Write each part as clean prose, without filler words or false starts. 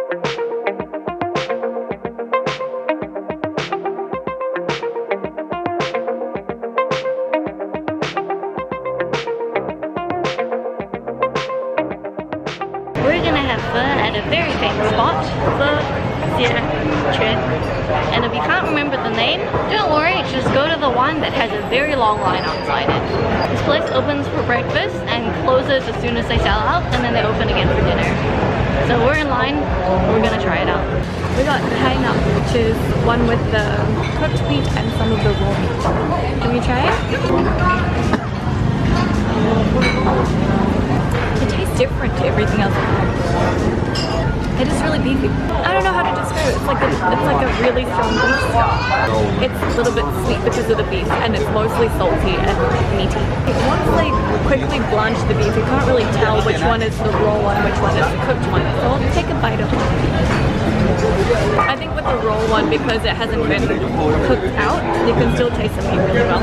We're gonna have Pho at a very famous spot, Pho Gia. And if you can't remember the name, don't worry, just go to the one that has a very long line outside it. This place opens for breakfast and closes as soon as they sell out, and then they open again for dinner. So we're in line, we're gonna try it out. We got Thang Long, which is one with the cooked beef and some of the raw meat. Can we try it? It tastes different to everything else. It is really beefy. I don't know how to describe it. It's like a really strong beef stock. It's a little bit sweet because of the beef, and it's mostly salty and meaty. Once they quickly blanch the beef, you can't really tell which one is the raw one, which one is the cooked one. So I'll take a bite of it. I think with the raw one, because it hasn't been cooked out, you can still taste the meat really well.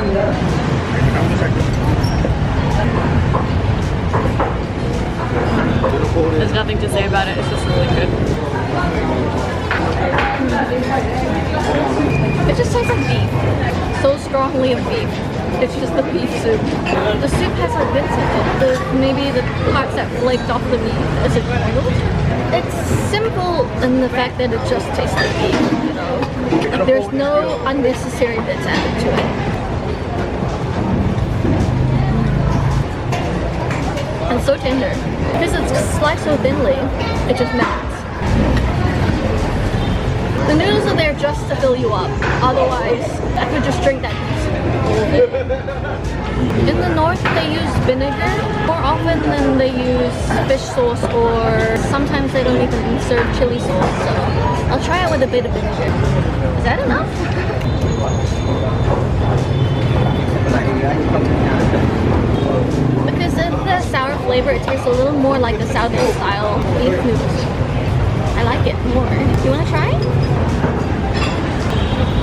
There's nothing to say about it, it's just really good. It just tastes like beef. So strongly of beef. It's just the beef soup. The soup has like bits in it. Maybe the parts that flaked off the meat. Is it boiled? It's simple in the fact that it just tastes like beef, you know. There's no unnecessary bits added to it. And so tender. Because it's sliced so thinly, it just melts. The noodles are there just to fill you up. Otherwise, I could just drink that piece. In the north, they use vinegar more often than they use fish sauce, or sometimes they don't even serve chili sauce. So I'll try it with a bit of vinegar. Is that enough? Because of the sour flavor, it tastes a little more like the southern style beef noodles. I like it more. You want to try it?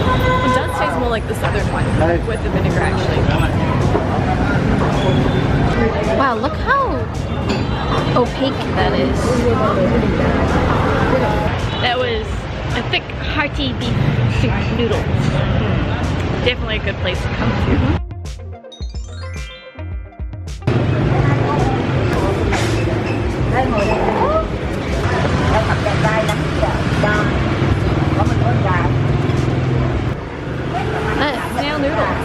It does taste more like the southern one with the vinegar actually. Wow, look how opaque that is. That was a thick, hearty beef soup noodle. Definitely a good place to come to. Snail noodles.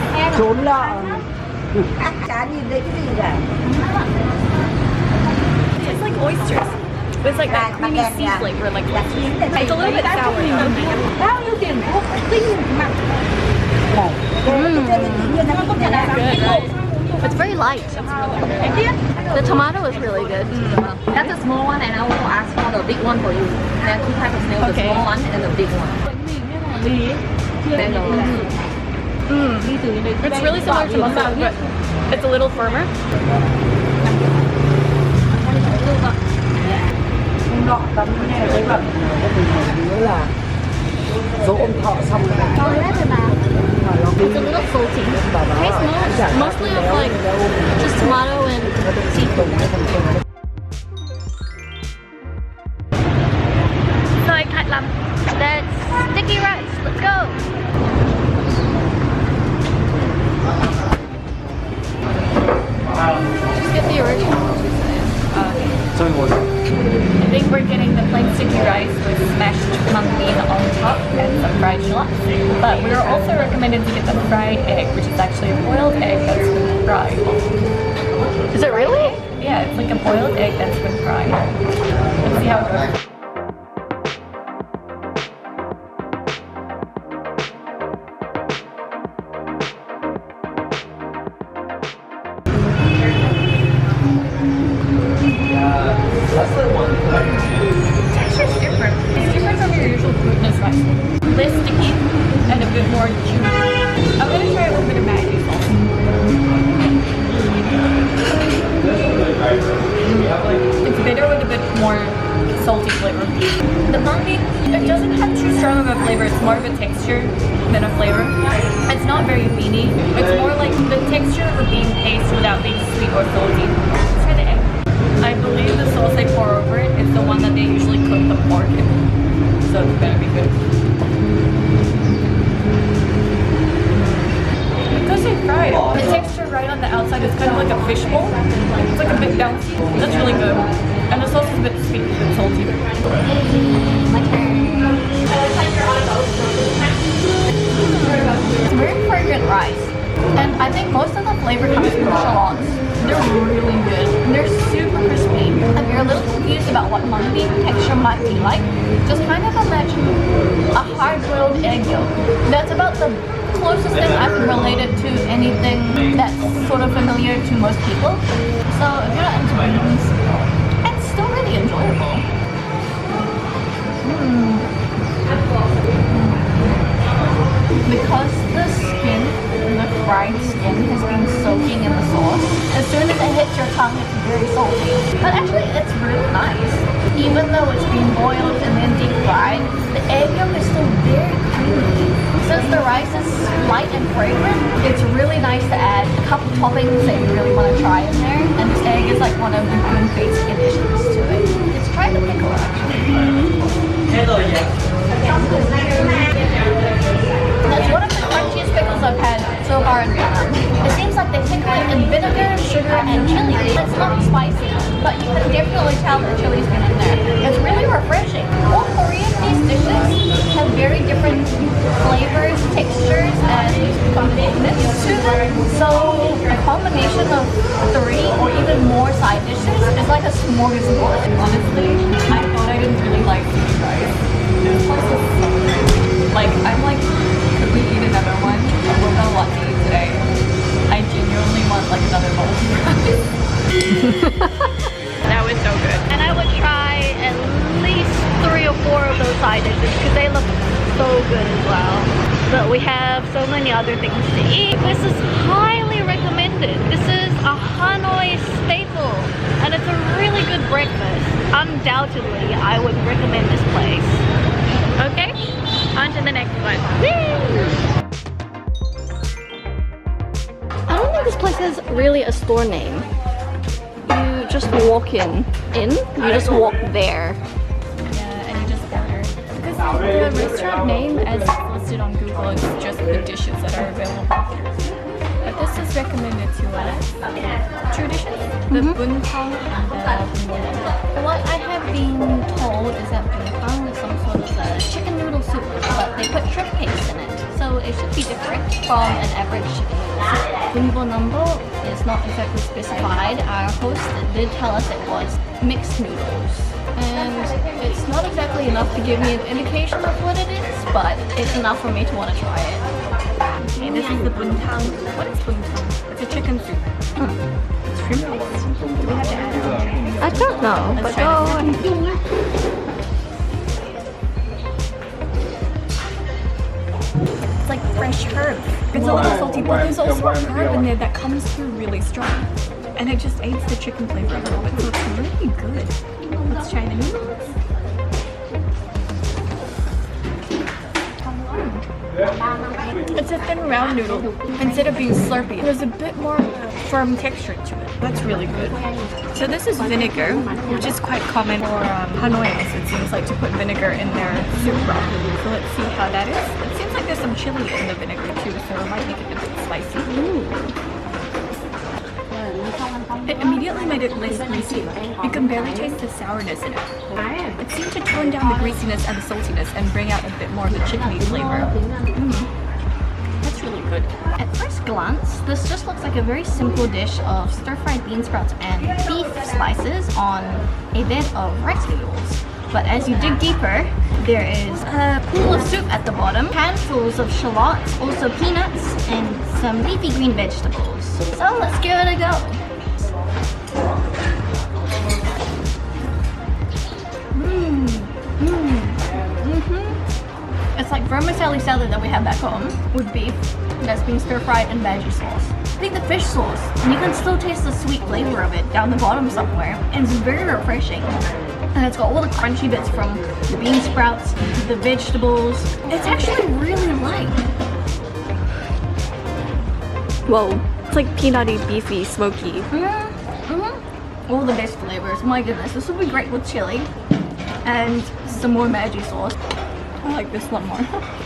It's like oysters. It's like that creamy sea flavor, like oysters. It's a little bit sour. Good, right? It's very light. The tomato is really good. That's a small one, and I will ask for the big one for you. There are two types of snail, the small one and the big one. It's really similar to masa, but it's a little firmer. It's a little salty. It tastes mostly of like just tomato and seafood. Xoi Cat Lam. That's sticky rice. Let's go. Just get the original. I think we're getting the plain sticky rice with smashed mung bean on top and some fried shallots. But we are also recommended to get the fried egg, which is actually a boiled egg that's been fried. Is it really? Yeah, it's like a boiled egg that's been fried. Let's see how it goes. Texture's different. It's different from your usual glutinous rice. Less sticky and a bit more chewy. I'm gonna try it with a bit of Maggi sauce. It's bitter with a bit more salty flavor. The mung bean, it doesn't have too strong of a flavor. It's more of a texture than a flavor. It's not very beany. It's more like the texture of a bean paste without being sweet or salty. Let's try the egg. I believe the sauce they pour over it is the one that they usually cook the pork in. so it's gonna be good. Because they fried, the texture right on the outside is kind of like a fishbowl. It's like a bit bouncy. That's really good. And the sauce is a bit sweet, a bit salty. My turn. It's very fragrant rice. And I think most of the flavor comes from the shallots. They're really good. They're super crispy. If you're a little confused about what mung bean texture might be like, just kind of imagine a hard-boiled egg yolk. That's about the closest thing I can relate it to anything that's sort of familiar to most people. So if you're not into beans, it's still really enjoyable. Because the skin, the fried skin has been soaking in the sauce, as soon as it hits your tongue it's very salty. But actually it's really nice. Even though it's been boiled and then deep fried, the egg yolk is still very creamy. Since the rice is light and fragrant, it's really nice to add a couple toppings that you really want to try in there. And this egg is like one of the good basic additions to it. Let's try the pickle actually. That's one of the crunchiest pickles I've had so far in Vietnam. It seems like they pickle it in vinegar, sugar, and chili. It's not spicy, but you can definitely tell the chili's been in there. It's really refreshing. All three of these dishes have very different flavors, textures, and components to them. So a combination of 3 or even more side dishes is like a smorgasbord. Honestly, I thought I didn't really like these guys. This place is so good. Like, I'm like, could we eat another one? But we're gonna want to eat today. I genuinely want like another bowl of rice. That was so good. And I would try at least 3 or 4 of those side dishes because they look so good as well. But we have so many other things to eat. This is highly recommended. This is a Hanoi staple and it's a really good breakfast. Undoubtedly, I would recommend this place. Okay, on to the next one. I don't think this place has really a store name. You just walk in, you just walk there. Yeah, and you just order. Because the restaurant name, as listed on Google, is just the dishes that are available here. But this is recommended to us. 2 dishes, the bun thang and the noodle. What I have been told is that bun thang is some sort of a chicken noodle soup, but they put shrimp paste in it. So it should be different from an average chicken noodle soup. Bun number is not exactly specified. Our host did tell us it was mixed noodles. And it's not exactly enough to give me an indication of what it is, but it's enough for me to want to try it. Okay, this is the bun thang. What is bun thang? It's a chicken soup. It's shrimp paste. Do we have to add our own? I don't know, but go on. It's like fresh herbs. It's a little salty, but there's also a herb in there that comes through really strong. And it just aids the chicken flavor a little bit, so it's really good. Let's try the noodles. It's a thin round noodle. Instead of being slurpy, there's a bit more firm texture to it. That's really good. So this is vinegar, which is quite common for Hanoians. It seems like to put vinegar in their soup broth. So let's see how that is. It seems like there's some chili in the vinegar too, so it might make it a bit spicy. It immediately made it less greasy. You can barely taste the sourness in it. It seemed to tone down the greasiness and the saltiness and bring out a bit more of the chickeny flavor. That's really good. At first glance, this just looks like a very simple dish of stir-fried bean sprouts and beef slices on a bed of rice noodles. But as you dig deeper, there is a pool of soup at the bottom, handfuls of shallots, also peanuts, and some leafy green vegetables. So let's give it a go. It's like vermicelli salad that we have back home with beef that's been stir-fried in veggie sauce. I think the fish sauce, and you can still taste the sweet flavor of it down the bottom somewhere, and it's very refreshing. And it's got all the crunchy bits from the bean sprouts, the vegetables. It's actually really light. Whoa, it's like peanutty, beefy, smoky. All the best flavors. My goodness, this would be great with chili and some more Maggi sauce. I like this one more.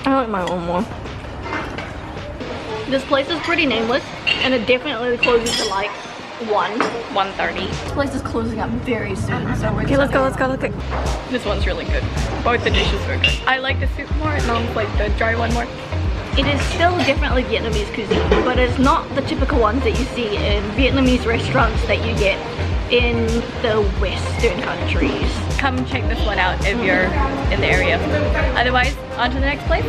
I like my own more. This place is pretty nameless, and it definitely closes at like 1:30. This place is closing up very soon, so we're Okay, let's go. This one's really good. Both the dishes are good. I like the soup more, and Mom's like the dry one more. It is still definitely Vietnamese cuisine, but it's not the typical ones that you see in Vietnamese restaurants that you get in the Western countries. Come check this one out if you're in the area. Otherwise, on to the next place.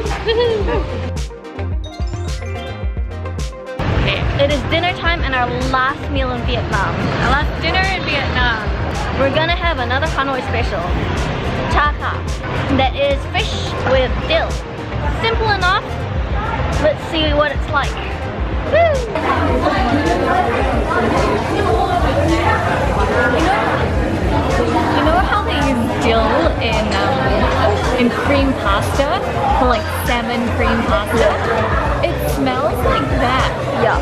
Okay, It is dinner time and our last meal in Vietnam. our last dinner in Vietnam. We're gonna have another Hanoi special, cha ca. That is fish with dill. Simple enough. Let's see what it's like. Woo! You know how they use dill in cream pasta? For like salmon cream pasta? It smells like that. Yeah.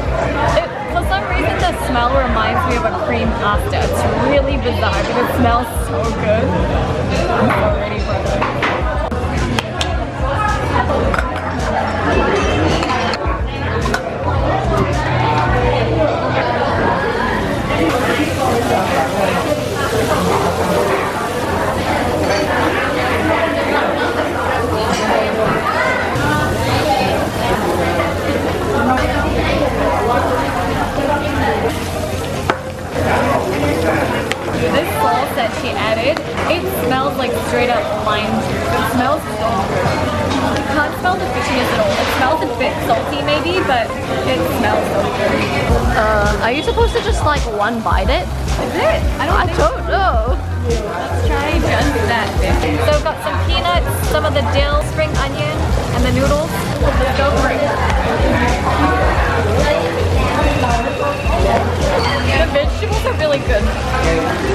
For some reason the smell reminds me of a cream pasta. It's really bizarre because it smells so good. I'm so ready for it. This sauce that she added, it smells like straight up lime juice. It smells so good. You can't smell the fishiness at all. It smells a bit salty maybe, but it smells so good. Are you supposed to just like one bite it? Is it? I don't know. Let's try just that bit. So we've got some peanuts, some of the dill, spring onion, and the noodles. Let's go for it. The vegetables are really good.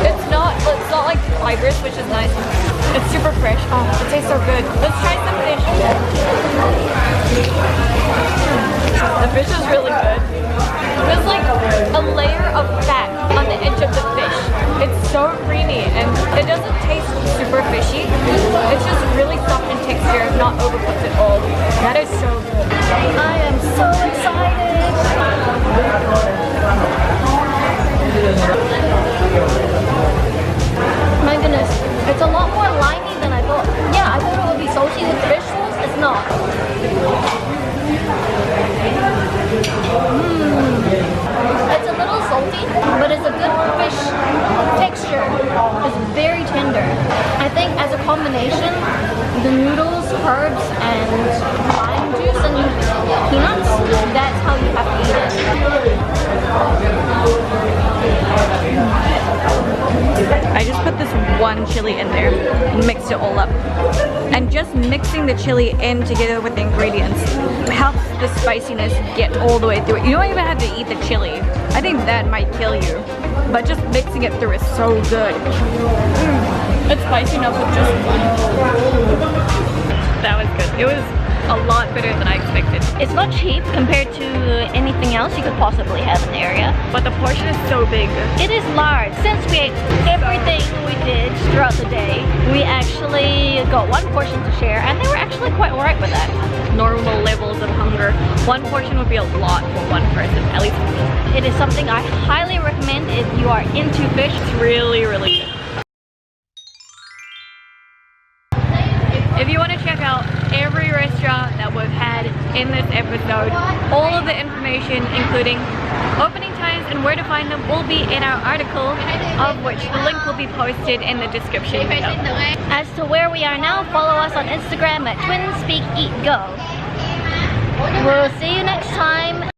It's not like fibrous, which is nice. It's super fresh. Oh, it tastes so good. Let's try some fish. The fish is really good. There's like a layer of fat on the edge of the fish. It's so creamy and it doesn't taste super fishy. It's just really soft in texture, not overcooked at all. That is so good. I am so excited. My goodness, it's a lot more limey than I thought. Yeah, I thought it would be salty with fish sauce. It's not. It's a little salty, but it's a good fish texture. It's very tender. I think as a combination, the noodles, herbs, and lime juice and peanuts, that's how you have to eat it. I just put this one chili in there and mixed it all up. And just mixing the chili in together with the ingredients helps the spiciness get all the way through it. You don't even have to eat the chili. I think that might kill you. But just mixing it through is so good. It's spicy enough with just one. That was good. It was a lot better than I expected. It's not cheap compared to anything else you could possibly have in the area. But the portion is so big. It is large. Since we ate everything we did throughout the day, we actually got one portion to share, and they were actually quite alright with that. Normal levels of hunger. One portion would be a lot for one person, at least for me. It is something I highly recommend if you are into fish. It's really, really good. If you want to check out every restaurant that we've had in this episode, all of the information, including opening times and where to find them, will be in our article, of which the link will be posted in the description below. As to where we are now, follow us on Instagram at TwinspeakEatGo. We'll see you next time.